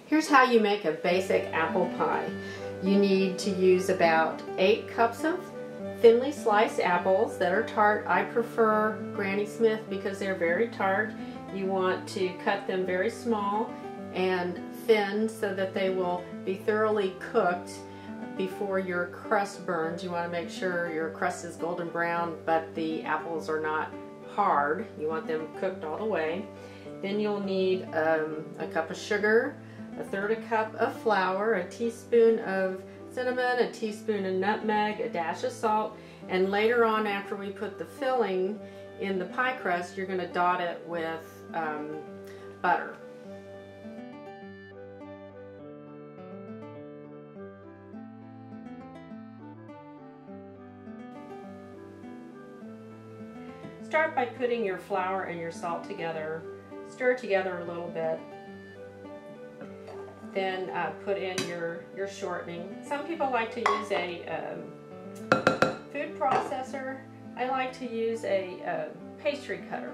Here's how you make a basic apple pie. You need to use about 8 cups of thinly sliced apples that are tart. I prefer Granny Smith because they're very tart. You want to cut them very small and thin so that they will be thoroughly cooked before your crust burns. You want to make sure your crust is golden brown but the apples are not hard. You want them cooked all the way. Then you'll need a cup of sugar, a third a cup of flour, a teaspoon of cinnamon, a teaspoon of nutmeg, a dash of salt, and later on after we put the filling in the pie crust, you're going to dot it with butter. Start by putting your flour and your salt together. Stir together a little bit. Then put in your shortening. Some people like to use a food processor. I like to use a pastry cutter.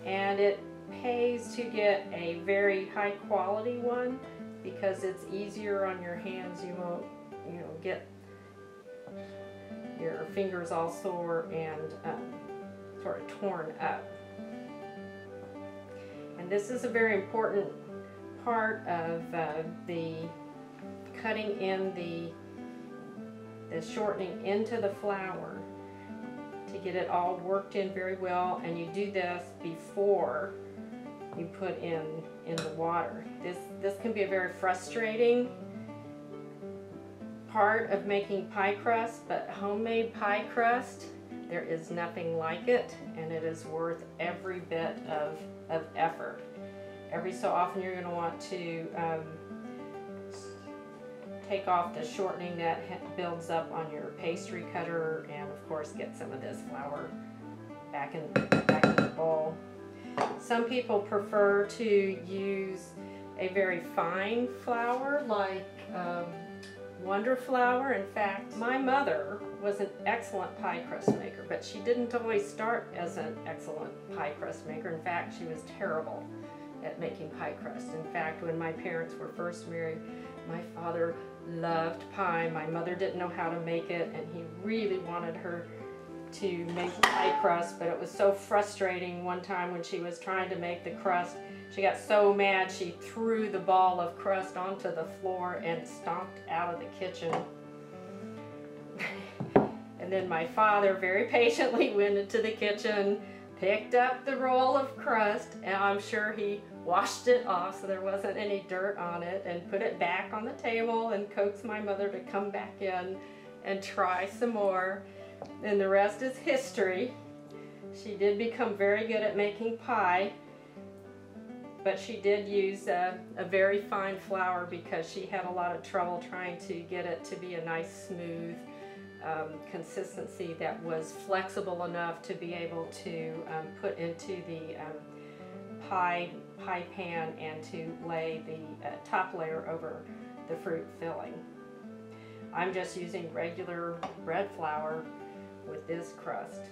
And it pays to get a very high quality one because it's easier on your hands. You won't, get your fingers all sore and sort of torn up. And this is a very important part of the cutting in the shortening into the flour to get it all worked in very well, and you do this before you put in the water. This can be a very frustrating part of making pie crust, but homemade pie crust, there is nothing like it, and it is worth every bit of effort. Every so often you're going to want to take off the shortening that builds up on your pastry cutter, and of course get some of this flour back in the bowl. Some people prefer to use a very fine flour like Wonder flour. In fact, my mother was an excellent pie crust maker, but she didn't always start as an excellent pie crust maker. In fact, she was terrible at making pie crust. In fact, when my parents were first married, my father loved pie. My mother didn't know how to make it, and he really wanted her to make pie crust, but it was so frustrating. One time when she was trying to make the crust, she got so mad she threw the ball of crust onto the floor and stomped out of the kitchen. And then my father very patiently went into the kitchen, picked up the roll of crust, and I'm sure he washed it off so there wasn't any dirt on it, and put it back on the table and coaxed my mother to come back in and try some more. And the rest is history. She did become very good at making pie, but she did use a very fine flour because she had a lot of trouble trying to get it to be a nice smooth consistency that was flexible enough to be able to put into the pie pan and to lay the top layer over the fruit filling. I'm just using regular bread flour with this crust.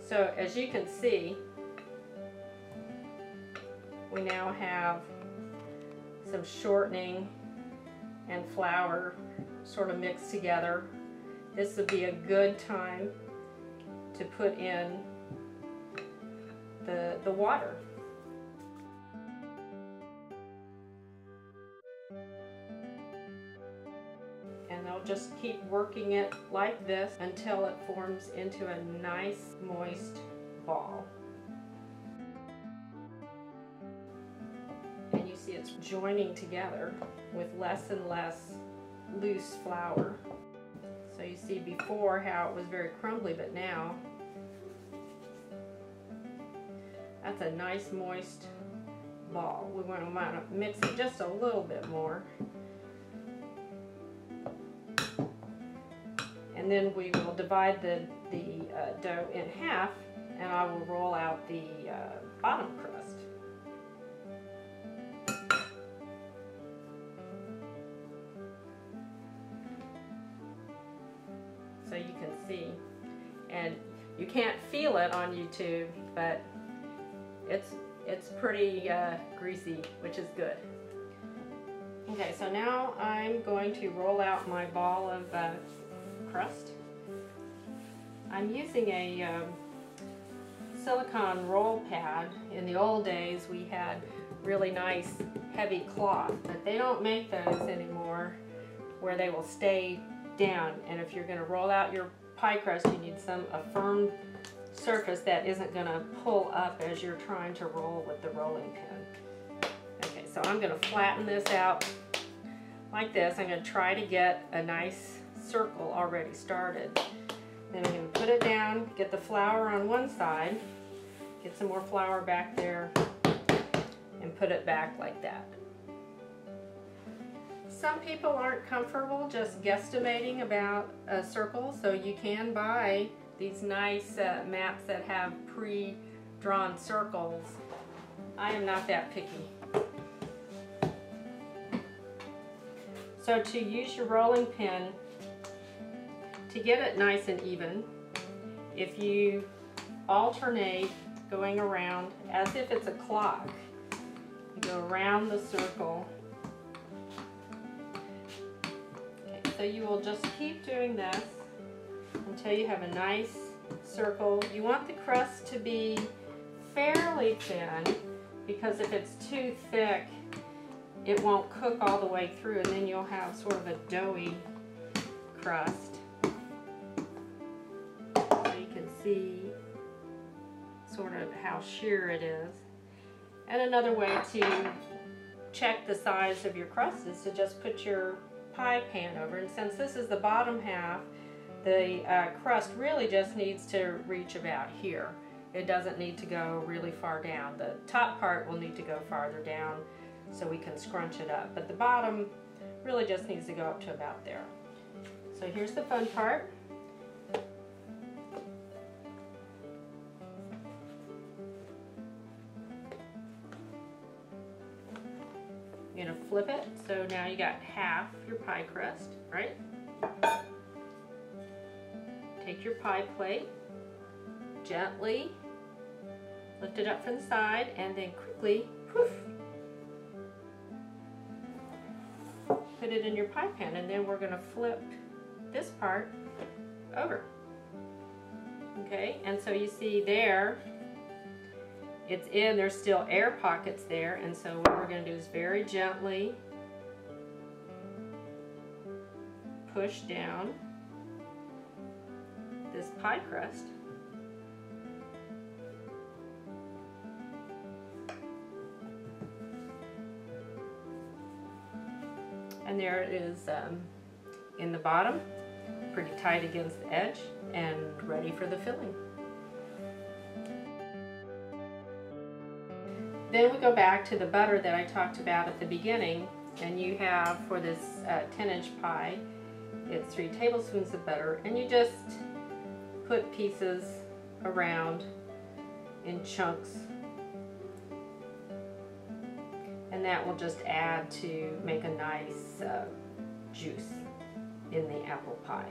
So as you can see, we now have some shortening and flour sort of mixed together. This would be a good time to put in the water. And I'll just keep working it like this until it forms into a nice moist ball. And you see it's joining together with less and less loose flour. So you see before how it was very crumbly, but now that's a nice moist ball. We want to mix it just a little bit more. And then we will divide the dough in half, and I will roll out the bottom crust. So you can see, and you can't feel it on YouTube, but it's pretty greasy, which is good. Okay, so now I'm going to roll out my ball of crust. I'm using a silicone roll pad. In the old days we had really nice heavy cloth, but they don't make those anymore where they will stay down. And if you're going to roll out your pie crust, you need a firm surface that isn't going to pull up as you're trying to roll with the rolling pin. Okay, so I'm going to flatten this out like this. I'm going to try to get a nice circle already started. Then I'm going to put it down, get the flour on one side, get some more flour back there, and put it back like that. Some people aren't comfortable just guesstimating about a circle, so you can buy these nice mats that have pre-drawn circles. I am not that picky. So to use your rolling pin, to get it nice and even, if you alternate going around as if it's a clock, you go around the circle. Okay, so you will just keep doing this until you have a nice circle. You want the crust to be fairly thin, because if it's too thick, it won't cook all the way through, and then you'll have sort of a doughy crust. So you can see sort of how sheer it is. And another way to check the size of your crust is to just put your pie pan over. And since this is the bottom half, the crust really just needs to reach about here. It doesn't need to go really far down. The top part will need to go farther down so we can scrunch it up. But the bottom really just needs to go up to about there. So here's the fun part. You're going to flip it, so now you got half your pie crust, right? Take your pie plate, gently lift it up from the side, and then quickly, poof, put it in your pie pan. And then we're going to flip this part over. Okay, and so you see there, it's in, there's still air pockets there, and so what we're going to do is very gently push down this pie crust. And there it is in the bottom, pretty tight against the edge, and ready for the filling. Then we go back to the butter that I talked about at the beginning, and you have for this 10-inch pie, it's 3 tablespoons of butter, and you just put pieces around in chunks, and that will just add to make a nice juice in the apple pie.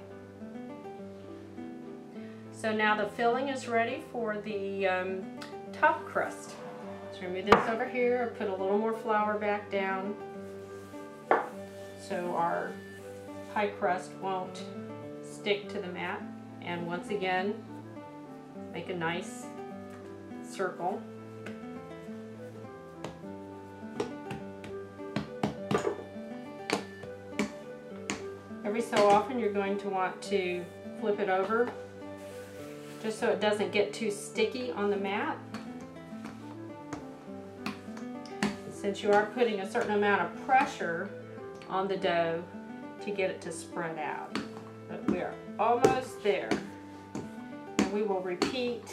So now the filling is ready for the top crust. So remove this over here, put a little more flour back down so our pie crust won't stick to the mat. And once again, make a nice circle. Every so often you're going to want to flip it over just so it doesn't get too sticky on the mat. Since you are putting a certain amount of pressure on the dough to get it to spread out. But we are almost there. And we will repeat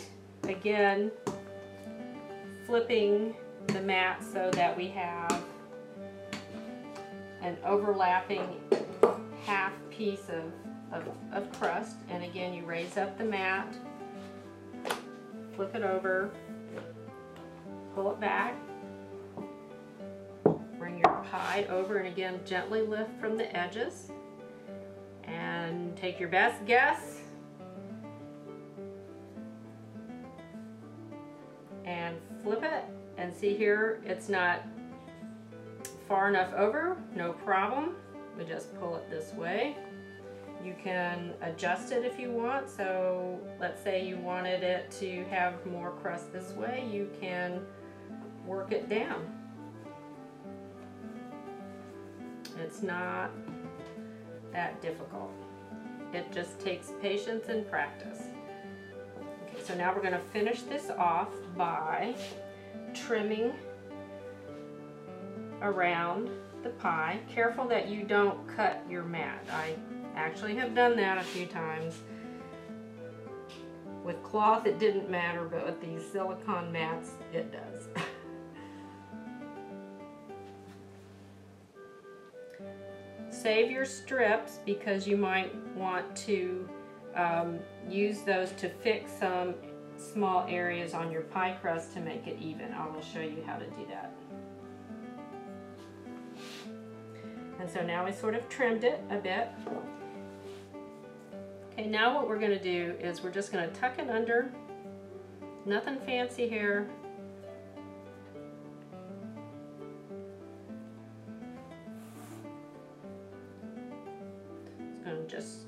again, flipping the mat so that we have an overlapping half piece of crust. And again, you raise up the mat, flip it over, pull it back, bring your pie over, and again gently lift from the edges, and take your best guess and flip it and See here, it's not far enough over, no problem. We just pull it this way. You can adjust it if you want. So let's say you wanted it to have more crust this way, you can work it down. It's not that difficult. It just takes patience and practice. Okay, so now we're going to finish this off by trimming around the pie. Careful that you don't cut your mat. I actually have done that a few times. With cloth it didn't matter, but with these silicone mats it does. Save your strips because you might want to use those to fix some small areas on your pie crust to make it even. I will show you how to do that. And so now we sort of trimmed it a bit. Okay, now what we're going to do is we're just going to tuck it under. Nothing fancy here. Just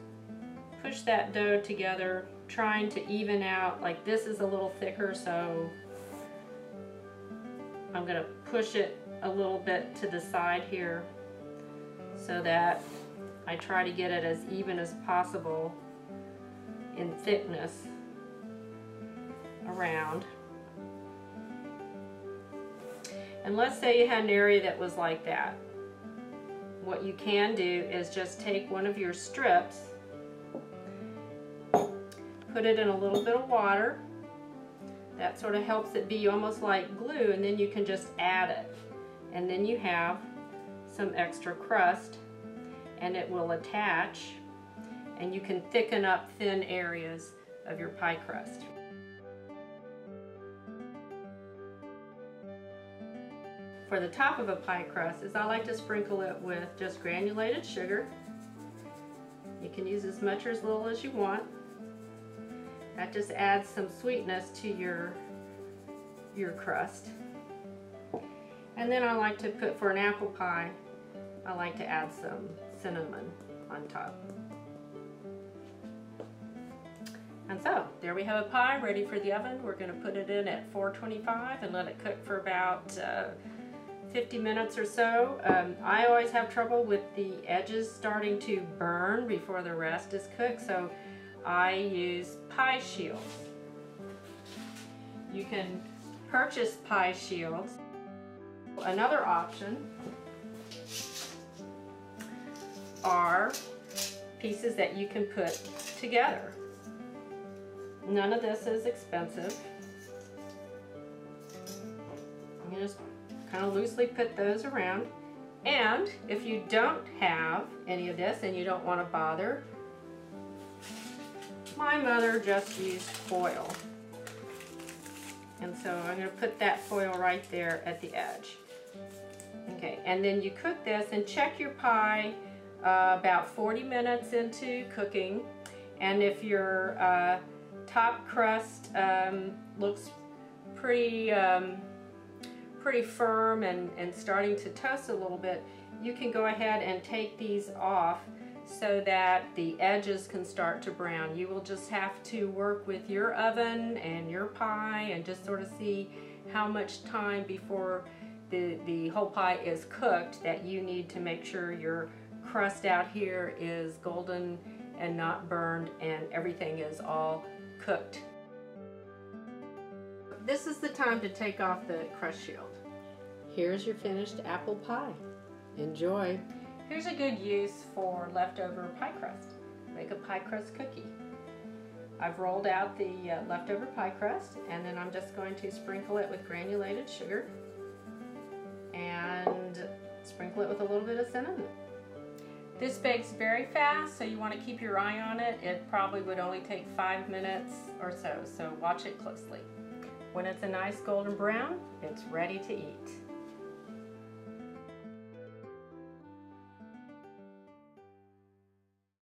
push that dough together, trying to even out. Like this is a little thicker, so I'm going to push it a little bit to the side here so that I try to get it as even as possible in thickness around. And let's say you had an area that was like that. What you can do is just take one of your strips, put it in a little bit of water. That sort of helps it be almost like glue, and then you can just add it. And then you have some extra crust, and it will attach, and you can thicken up thin areas of your pie crust. For the top of a pie crust is I like to sprinkle it with just granulated sugar. You can use as much or as little as you want. That just adds some sweetness to your crust. And then I like to put, for an apple pie, I like to add some cinnamon on top. And so, there we have a pie ready for the oven. We're going to put it in at 425 and let it cook for about 50 minutes or so. I always have trouble with the edges starting to burn before the rest is cooked, so I use pie shields. You can purchase pie shields. Another option are pieces that you can put together. None of this is expensive. I'm going to just kind of loosely put those around. And if you don't have any of this and you don't want to bother, my mother just used foil. And so I'm going to put that foil right there at the edge. Okay, and then you cook this and check your pie about 40 minutes into cooking. And if your top crust looks pretty firm and starting to toast a little bit, you can go ahead and take these off so that the edges can start to brown. You will just have to work with your oven and your pie and just sort of see how much time before the whole pie is cooked that you need to make sure your crust out here is golden and not burned and everything is all cooked. This is the time to take off the crust shield. Here's your finished apple pie. Enjoy. Here's a good use for leftover pie crust. Make a pie crust cookie. I've rolled out the leftover pie crust, and then I'm just going to sprinkle it with granulated sugar and sprinkle it with a little bit of cinnamon. This bakes very fast, so you want to keep your eye on it. It probably would only take 5 minutes or so watch it closely. When it's a nice golden brown, it's ready to eat.